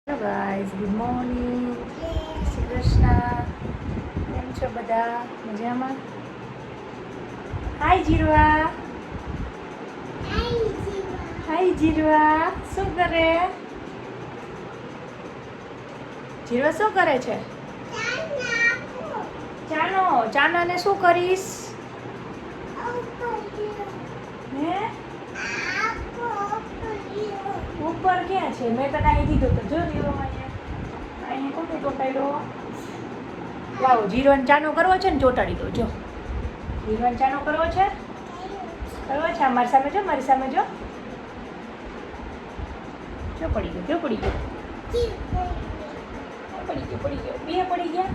Hello guys, good morning. Shri Krishna. કેમ છો બધા? મજામાં? હાય જીરવા. હાય જીરવા. શું કરે? જીરવા શું કરે છે? ચાનાને શું કરીશ? હે? ઉપર ક્યાં છે? મેં તને અહીં દીધો તો જો જીરો અહીંયા કોને ચોટાડ્યો? લાવો, જીરોને ચાનો કરવો છે ને ચોટાડી દો. જો જીરોને ચાનો કરવો છે, મારી સામે જો, મારી સામે જો. જો પડી ગયો, જો પડી ગયો, પડી ગયો, બે પડી ગયા.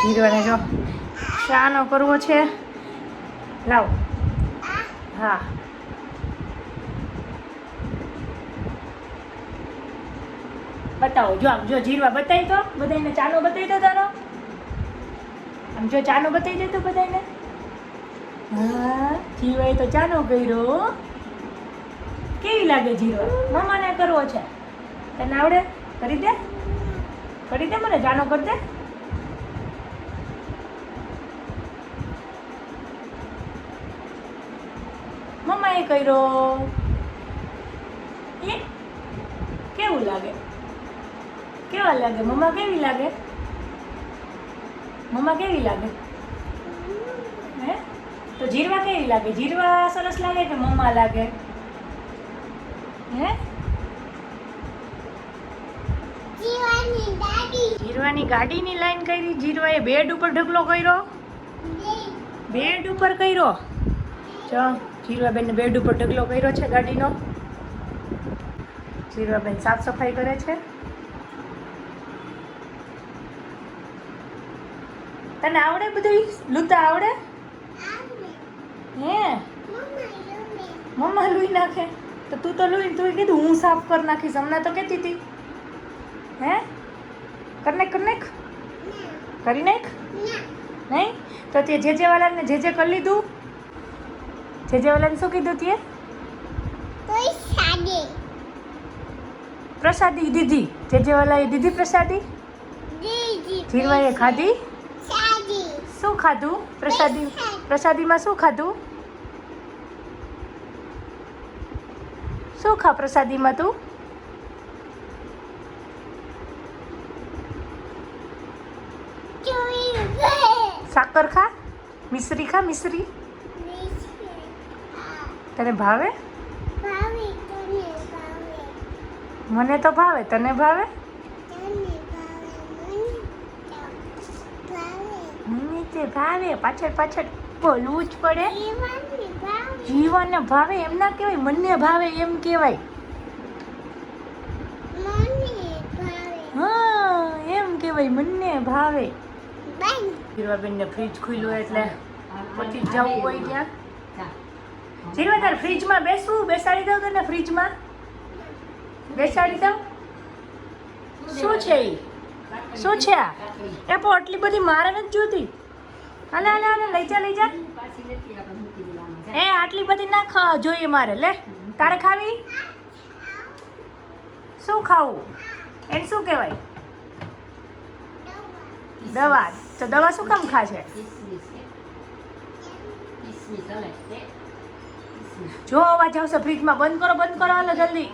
જીરોને જો ચાનો કરવો છે. લાવો. હા, બતાવો. જો આમ જો જીરવા બતાવી તો બધાને ચાનો બતાવી દો તારો. આમ જો ચાનો બતાવી દે તો બધાને. હા, જીરવાએ તો ચાનો કર્યો. કેવી લાગે જીરવા? મમ્માને કરવો છે. તને આવડે? કરી દે, કરી દે, મને ચાનો કરી દે. મમ્માએ કર્યો. એ કેવું લાગે? કેવા લાગે? મમ્મા કેવી લાગે? મમ્મા કેવી લાગે? હે? તો જીરવા કેવી લાગે? જીરવા સરસ લાગે કે મમ્મા લાગે? હે? જીરવાની ગાડીની લાઈન કરી. જીરવાએ બેડ ઉપર ઢગલો કર્યો. બેડ ઉપર કર્યો. જો જીરવાબેનને બેડ ઉપર ઢગલો કર્યો છે ગાડીનો. જીરવાબેન સાફ સફાઈ કરે છે. તને આવડે બધું? લૂતા આવડે? હે? મમ્મા લૂઈ નાખે તો તું તો લૂઈ, તું કીધું હું સાફ કરી નાખીશ. હમણાં તો કહેતી હતી. હે? કર નાખ, કર નાખ, કરી નાખ. નહીં તો તે જે વાલાને જે કરી લીધું. જે વાલાને શું કીધું તે? પ્રસાદી દીધી. જે વાલાએ દીધી પ્રસાદી. જીરવાએ ખાધી. શું ખાધું? પ્રસાદીમાં શું ખાધું? શું ખા પ્રસાદીમાં તું? સાકર ખા, મિશ્રી ખા. મિશ્રી તને ભાવે? મને તો ભાવે. તને ભાવે? મને તે ભાવે. પાછળ પાછળ બોલવું જ પડે. જીવનને ભાવે એમ ના કહેવાય, મને ભાવે એમ કહેવાય. હા, એમ કહેવાય, મને ભાવે. જીરવાબેનને ફ્રીજ ખુલ્લું એટલે પછી જવું હોય ત્યાં. જીરવા તારે ફ્રીજમાં બેસવું? બેસાડી દઉં તને ફ્રીજમાં? બેસાડી દઉં? શું છે એ? શું છે આ? એ પણ આટલી બધી મારે નથી જોતી. હાલે હાલે હાલે, લઈ જા, લઈ જા. એ આટલી બધી ના ખાવા જોઈએ મારે. લે, તારે ખાવી? શું ખાવું? એને શું કહેવાય? દવા. તો દવા શું કામ ખાશે? જો અવાજ આવશે ફ્રીજમાં. બંધ કરો, બંધ કરો. હાલો જલ્દી,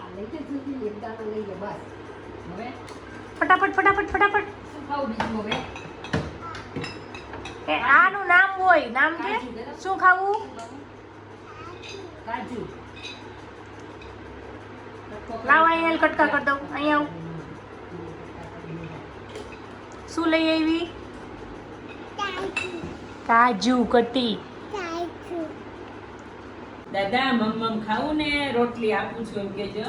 ફટાફટ, ફટાફટ, ફટાફટ. એ આનું નામ હોય. નામ કે શું ખાવું? લાવ, અહીંયા કટકા કરી દઉં. અહીંયા આવ. શું લઈ આવી? કાજુ કટી. દાદા મમ ખાવું ને રોટલી આપું છું એમ કેજો.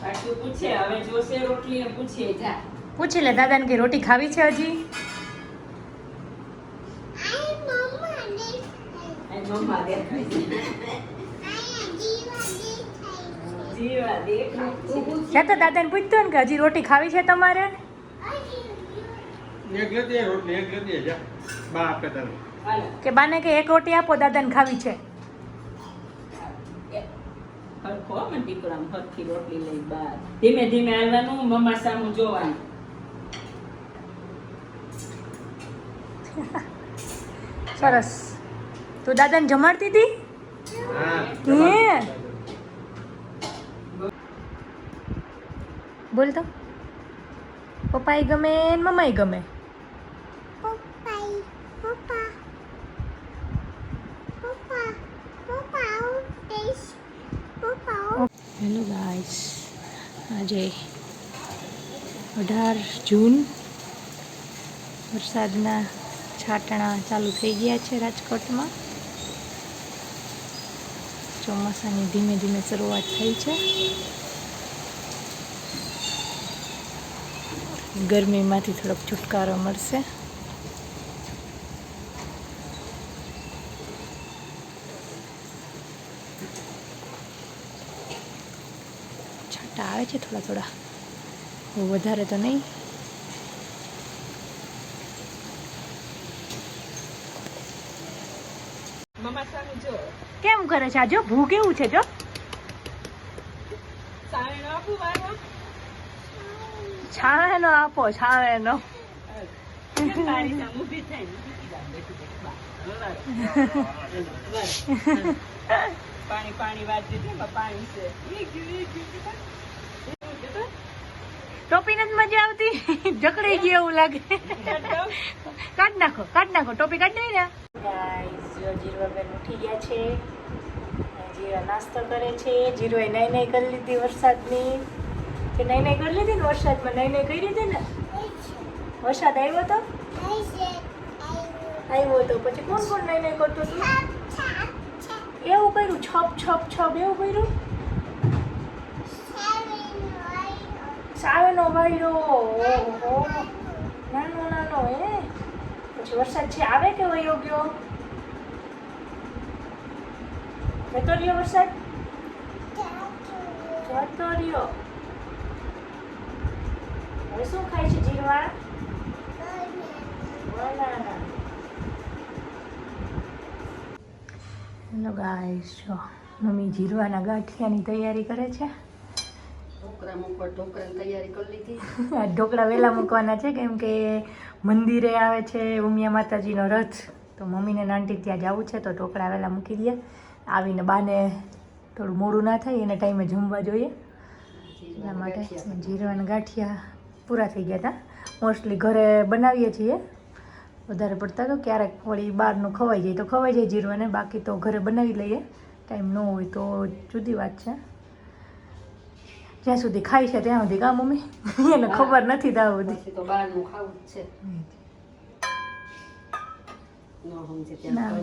પાછું પૂછે હવે જોશે રોટલી પૂછે. જા પૂછી લે દાદાને કે રોટી ખાવી છે હજી. મમ્મા દેખાય છે. જીવા દેખાય છે. ત્યાં તો દાદાને પૂછતો ને કે હજી રોટી ખાવી છે તમારે? એક લેતી રોટલી, એક લેતી જા બા આપે તને. હાલો. કે બાને કે એક રોટી આપો દાદાને ખાવી છે. હરખો હો મને દીકરો આમ હરખી રોટલી લઈ બહાર ધીમે ધીમે હાલવાનું મમ્મા સામું જોવાનું. સરસ. તું દાદાને જમાડતી હતી? હે બોલ તો. પપ્પાએ ગમે ને મમ્માએ ગમે. હેલો ગાઈસ, આજે 18 જૂન, વરસાદના છાંટણા ચાલુ થઈ ગયા છે રાજકોટમાં. ચોમાસાની ધીમે ધીમે શરૂઆત થઈ છે. ગરમીમાંથી થોડોક છુટકારો મળશે. છાંટા આવે છે થોડા થોડા, બહુ વધારે તો નહીં. મમ્મા સામું જો. કેમ કરે છે? આ જો ભૂ કેવું છે જો. સામે આપું વાળો. છાવેનો આપો, છાવેનો. તારી સામે ઊભી થઈને પાણી પાણી વાત દીધી પાણી છે. ટોપી નથી મજા આવતી, જકડાઈ ગઈ એવું લાગે. કાઢ નાખો, કાઢ નાખો, ટોપી કાઢ દઈ ને. જીરવાબેન ઉઠી ગયા છે, જીરા નાસ્તો કરે છે. જીરોએ નાઈ નાઈ કરી લીધી વરસાદની. કે નાઈ નાઈ કરી લીધી ને વરસાદમાં? નાઈ નાઈ કરી હતી ને? વરસાદ આવ્યો તો? આવ્યો તો પછી કોણ કોણ નાઈ નાઈ કરતું હતું? એવું કર્યું? છપ છપ છપ એવું કર્યું? સાવેનો વાયરો. ઓહો, નાનો નાનો હે. પછી વરસાદ છે આવે કે વયો ગયો? જતો રહ્યો વરસાદ? જતો રહ્યો. હવે શું ખાય છે જીરવા? બનાના. હેલો ગાઈસ, જો મમ્મી જીરવાના ગાંઠિયાની તૈયારી કરે છે. ઢોકળા વહેલા મૂકવાના છે કેમ કે મંદિરે આવે છે ઉમિયા માતાજીનો રથ, તો મમ્મીને નાનટી ત્યાં જવું છે, તો ઢોકળા વહેલા મૂકી દઈએ. આવીને બાને થોડું મોડું ના થાય, એને ટાઈમે જમવા જોઈએ, એટલા માટે જીરવાના ગાંઠિયા પૂરા થઈ ગયા હતા. મોસ્ટલી ઘરે બનાવીએ છીએ વધારે પડતા, તો ક્યારેક વળી બહારનું ખવાઈ જાય તો ખવાઈ જાય જીરવાને, બાકી તો ઘરે બનાવી લઈએ. ટાઈમ ન હોય તો જુદી વાત છે. જ્યાં સુધી ખાય છે ત્યાં સુધી કામ મમ્મી એને ખબર નથી ત્યાં સુધી તો બહારનું ખાવું જ છે.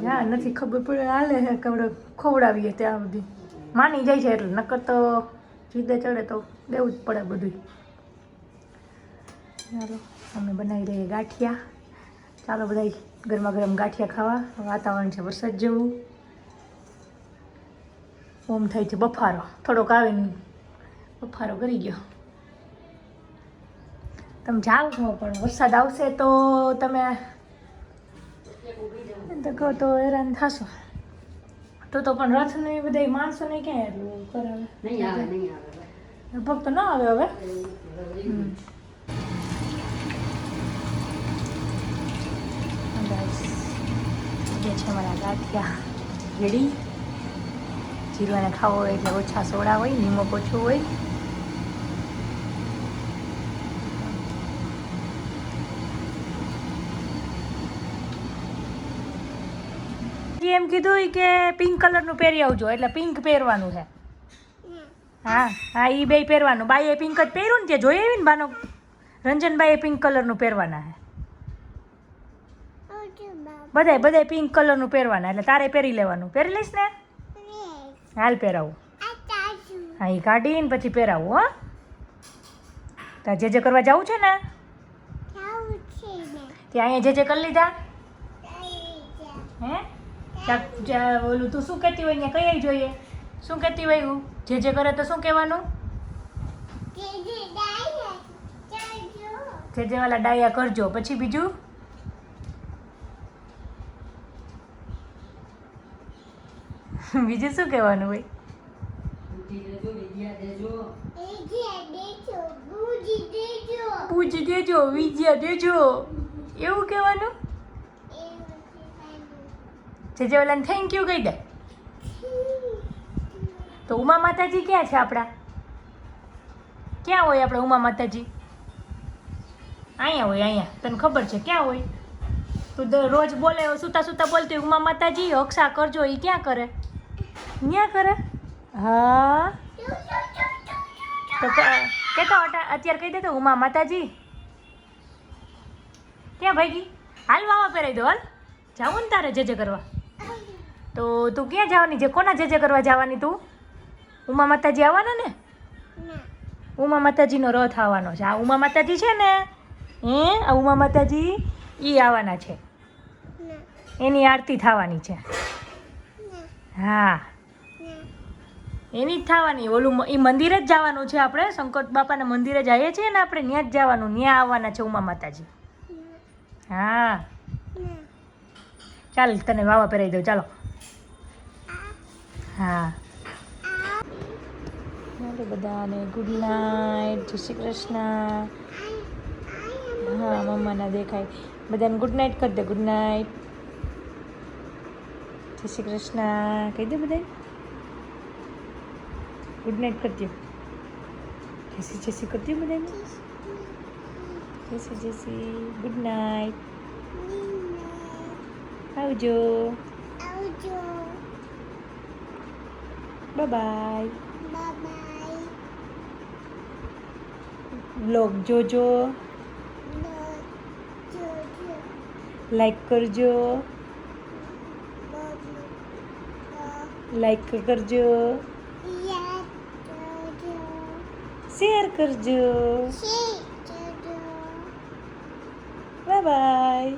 ના નથી ખબર પડે, હાલે ખવડાવીએ ત્યાં સુધી માની જાય છે, એટલે નકર તો જીદે ચડે તો દેવું જ પડે બધું. ચાલો અમે બનાવી દઈએ ગાંઠિયા. ચાલો બધા ગરમા ગરમ ગાંઠિયા ખાવા. વાતાવરણ છે વરસાદ જેવું, ઓમ થાય છે બફારો, થોડોક આવીને બફારો કરી ગયો. તમે જાઓ છો પણ વરસાદ આવશે તો તમે કહો તો હેરાન થશો. તો પણ રથને એ બધા માણસોને ક્યાં એટલું કરાવે? નહીં આવે. લગભગ તો ન આવે હવે. જે છે મારા ગાંઠિયા રેડી. જીરવાને ખાવો હોય એટલે ઓછા સોડા હોય, નિમક ઓછું હોય. એમ કીધું કે પિંક કલરનું પહેરી આવજો, એટલે પિંક પહેરવાનું છે. હા હા, એ બે પહેરવાનું. બાઈએ પિંક જ પહેર્યું ને, ત્યાં જોઈ આવી ને બાનો રંજનબાઈએ પિંક કલરનું પહેરવાના છે. બધાય પિંક કલરનું પહેરવાના, એટલે તારે પહેરી લેવાનું. પહેરી લઈશ ને? હાલ પહેરાવું. હા, એ કાઢીને પછી પહેરાવું. હો તાર જે કરવા જવું છે ને? ત્યાં અહીંયા જે કરી લીધા હે? ઓલું તું શું કહેતી હોય અહીંયા કઈ આવી જોઈએ? શું કહેતી હોય હું જે કરે તો શું કહેવાનું? જે વાલા ડાયા કરજો. પછી બીજું બીજું શું કહેવાનું હોય? પૂજ દેજો, વિજયા દેજો, એવું કહેવાનું? જેજેવાલાને થેન્ક યુ કહી દે. તો ઉમા માતાજી ક્યાં છે આપણા? ક્યાં હોય આપણે ઉમા માતાજી? અહીંયા હોય, અહીંયા. તને ખબર છે ક્યાં હોય? તું રોજ બોલે, સુતા સુતા બોલતી હોય, ઉમા માતાજી હક્ષા કરજો. એ ક્યાં કરે? ક્યાં કરે? હા તો કેતો અત્યારે કહી દે તો ઉમા માતાજી ક્યાં ભાગી? હાલ વાવા પહેરાવી દો. હાલ જાવું ને તારે જે કરવા. તો તું ક્યાં જવાની છે? કોના જે કરવા જવાની તું? ઉમા માતાજી આવવાના ને? ઉમા માતાજીનો રથ આવવાનો છે. આ ઉમા માતાજી છે ને, આ ઉમા માતાજી એ આવવાના છે. એની આરતી થવાની છે. હા, એની જ થવાની. ઓલું એ મંદિરે જ જવાનું છે. આપણે શંકર બાપાના મંદિરે જઈએ છીએ ને, આપણે ત્યાં જ જવાનું. ત્યાં આવવાના છે ઉમા માતાજી. હા ચાલ, તને વાવા પહેરાવી દઉં. ચાલો. હા બધાને ગુડ નાઇટ, જય શ્રી કૃષ્ણ. હા મમ્માના દેખાય. બધાને ગુડ નાઇટ કરી દે. ગુડ નાઇટ, જય શ્રી કૃષ્ણ કહી દે બધાને. ગુડ નાઇટ કરજો. જય શ્રી કરજો બધાને. જય શ્રી ગુડ નાઇટ. આવજો. Bye bye. બ્લોગ જોજો, લાઈક કરજો, લાઈક કરજો, શેર કરજો. Bye bye.